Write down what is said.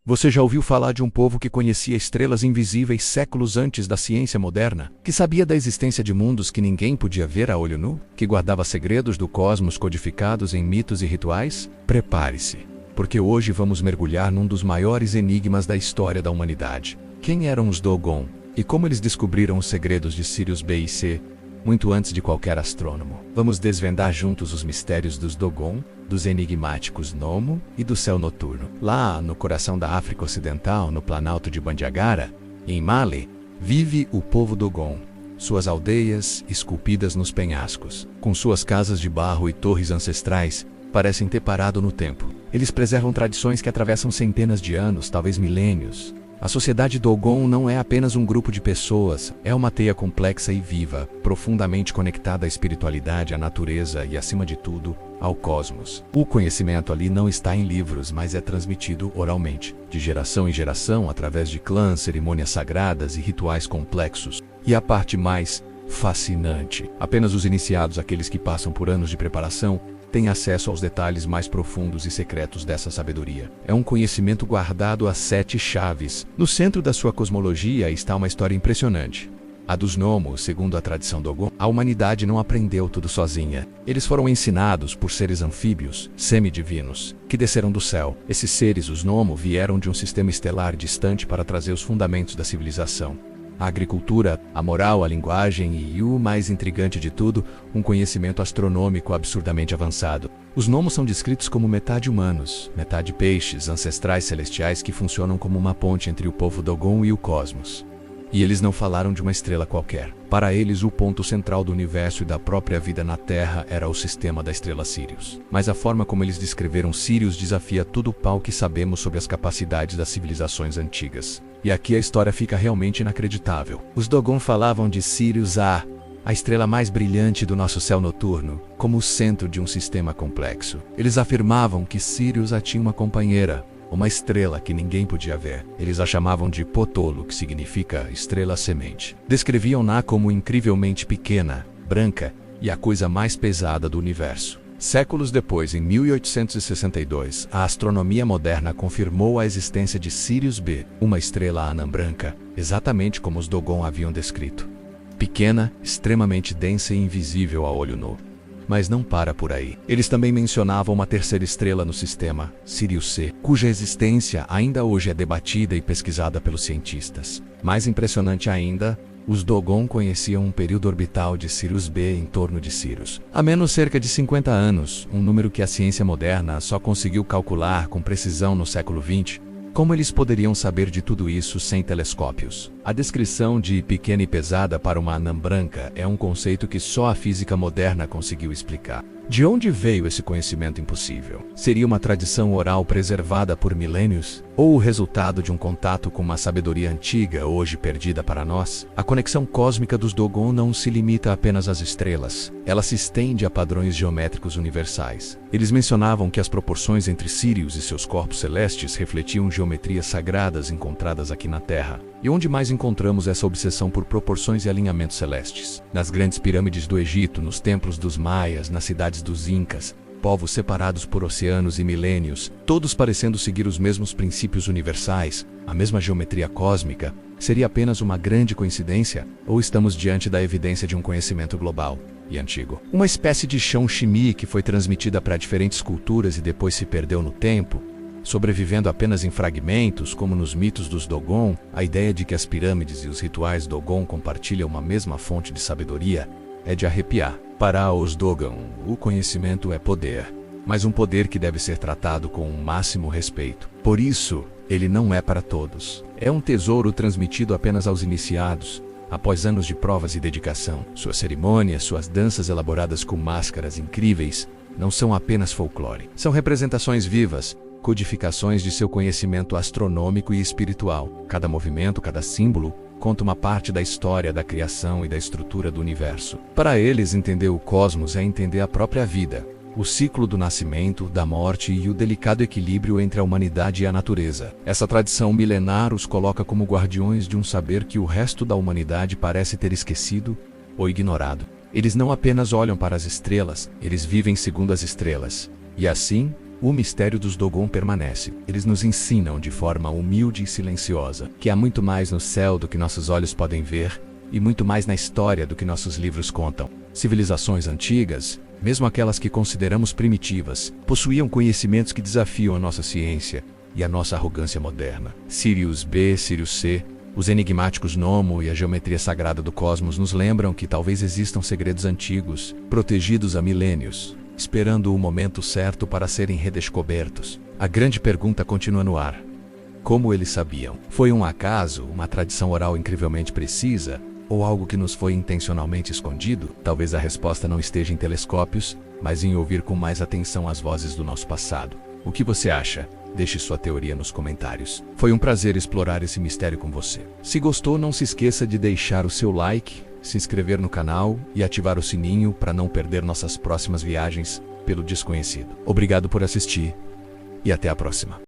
Você já ouviu falar de um povo que conhecia estrelas invisíveis séculos antes da ciência moderna? Que sabia da existência de mundos que ninguém podia ver a olho nu? Que guardava segredos do cosmos codificados em mitos e rituais? Prepare-se, porque hoje vamos mergulhar num dos maiores enigmas da história da humanidade. Quem eram os Dogon? E como eles descobriram os segredos de Sirius B e C, muito antes de qualquer astrônomo? Vamos desvendar juntos os mistérios dos Dogon, dos enigmáticos Nomo e do céu noturno. Lá, no coração da África Ocidental, no planalto de Bandiagara, em Mali, vive o povo Dogon. Suas aldeias, esculpidas nos penhascos, com suas casas de barro e torres ancestrais, parecem ter parado no tempo. Eles preservam tradições que atravessam centenas de anos, talvez milênios. A sociedade Dogon não é apenas um grupo de pessoas, é uma teia complexa e viva, profundamente conectada à espiritualidade, à natureza e, acima de tudo, ao cosmos. O conhecimento ali não está em livros, mas é transmitido oralmente, de geração em geração, através de clãs, cerimônias sagradas e rituais complexos. E a parte mais fascinante: apenas os iniciados, aqueles que passam por anos de preparação, têm acesso aos detalhes mais profundos e secretos dessa sabedoria. É um conhecimento guardado a 7 chaves. No centro da sua cosmologia está uma história impressionante. A dos Nomo. Segundo a tradição Dogon, a humanidade não aprendeu tudo sozinha. Eles foram ensinados por seres anfíbios, semidivinos, que desceram do céu. Esses seres, os Nomo, vieram de um sistema estelar distante para trazer os fundamentos da civilização. A agricultura, a moral, a linguagem e, o mais intrigante de tudo, um conhecimento astronômico absurdamente avançado. Os Nomos são descritos como metade humanos, metade peixes, ancestrais celestiais que funcionam como uma ponte entre o povo Dogon e o cosmos. E eles não falaram de uma estrela qualquer. Para eles, o ponto central do universo e da própria vida na Terra era o sistema da estrela Sirius. Mas a forma como eles descreveram Sirius desafia tudo o pau que sabemos sobre as capacidades das civilizações antigas. E aqui a história fica realmente inacreditável. Os Dogon falavam de Sirius A, a estrela mais brilhante do nosso céu noturno, como o centro de um sistema complexo. Eles afirmavam que Sirius A tinha uma companheira, uma estrela que ninguém podia ver. Eles a chamavam de Potolo, que significa estrela-semente. Descreviam-na como incrivelmente pequena, branca e a coisa mais pesada do universo. Séculos depois, em 1862, a astronomia moderna confirmou a existência de Sirius B, uma estrela anã branca, exatamente como os Dogon haviam descrito. Pequena, extremamente densa e invisível a olho nu. Mas não para por aí. Eles também mencionavam uma terceira estrela no sistema, Sirius C, cuja existência ainda hoje é debatida e pesquisada pelos cientistas. Mais impressionante ainda, os Dogon conheciam um período orbital de Sirius B em torno de Sirius. Há menos cerca de 50 anos, um número que a ciência moderna só conseguiu calcular com precisão no século XX. Como eles poderiam saber de tudo isso sem telescópios? A descrição de pequena e pesada para uma anã branca é um conceito que só a física moderna conseguiu explicar. De onde veio esse conhecimento impossível? Seria uma tradição oral preservada por milênios? Ou o resultado de um contato com uma sabedoria antiga, hoje perdida para nós? A conexão cósmica dos Dogon não se limita apenas às estrelas. Ela se estende a padrões geométricos universais. Eles mencionavam que as proporções entre Sirius e seus corpos celestes refletiam geometrias sagradas encontradas aqui na Terra. E onde mais encontramos essa obsessão por proporções e alinhamentos celestes? Nas grandes pirâmides do Egito, nos templos dos Maias, nas cidades dos Incas, povos separados por oceanos e milênios, todos parecendo seguir os mesmos princípios universais, a mesma geometria cósmica. Seria apenas uma grande coincidência? Ou estamos diante da evidência de um conhecimento global e antigo? Uma espécie de chão Shimi que foi transmitida para diferentes culturas e depois se perdeu no tempo, sobrevivendo apenas em fragmentos, como nos mitos dos Dogon. A ideia de que as pirâmides e os rituais Dogon compartilham uma mesma fonte de sabedoria é de arrepiar. Para os Dogon, o conhecimento é poder, mas um poder que deve ser tratado com o máximo respeito. Por isso, ele não é para todos. É um tesouro transmitido apenas aos iniciados, após anos de provas e dedicação. Suas cerimônias, suas danças elaboradas com máscaras incríveis, não são apenas folclore. São representações vivas, codificações de seu conhecimento astronômico e espiritual. Cada movimento, cada símbolo, conta uma parte da história da criação e da estrutura do universo. Para eles, entender o cosmos é entender a própria vida, o ciclo do nascimento, da morte e o delicado equilíbrio entre a humanidade e a natureza. Essa tradição milenar os coloca como guardiões de um saber que o resto da humanidade parece ter esquecido ou ignorado. Eles não apenas olham para as estrelas, eles vivem segundo as estrelas. E assim, o mistério dos Dogon permanece. Eles nos ensinam de forma humilde e silenciosa que há muito mais no céu do que nossos olhos podem ver e muito mais na história do que nossos livros contam. Civilizações antigas, mesmo aquelas que consideramos primitivas, possuíam conhecimentos que desafiam a nossa ciência e a nossa arrogância moderna. Sirius B, Sirius C, os enigmáticos Nomo e a geometria sagrada do cosmos nos lembram que talvez existam segredos antigos, protegidos há milênios, esperando o momento certo para serem redescobertos. A grande pergunta continua no ar. Como eles sabiam? Foi um acaso, uma tradição oral incrivelmente precisa, ou algo que nos foi intencionalmente escondido? Talvez a resposta não esteja em telescópios, mas em ouvir com mais atenção as vozes do nosso passado. O que você acha? Deixe sua teoria nos comentários. Foi um prazer explorar esse mistério com você. Se gostou, não se esqueça de deixar o seu like, se inscrever no canal e ativar o sininho para não perder nossas próximas viagens pelo desconhecido. Obrigado por assistir e até a próxima.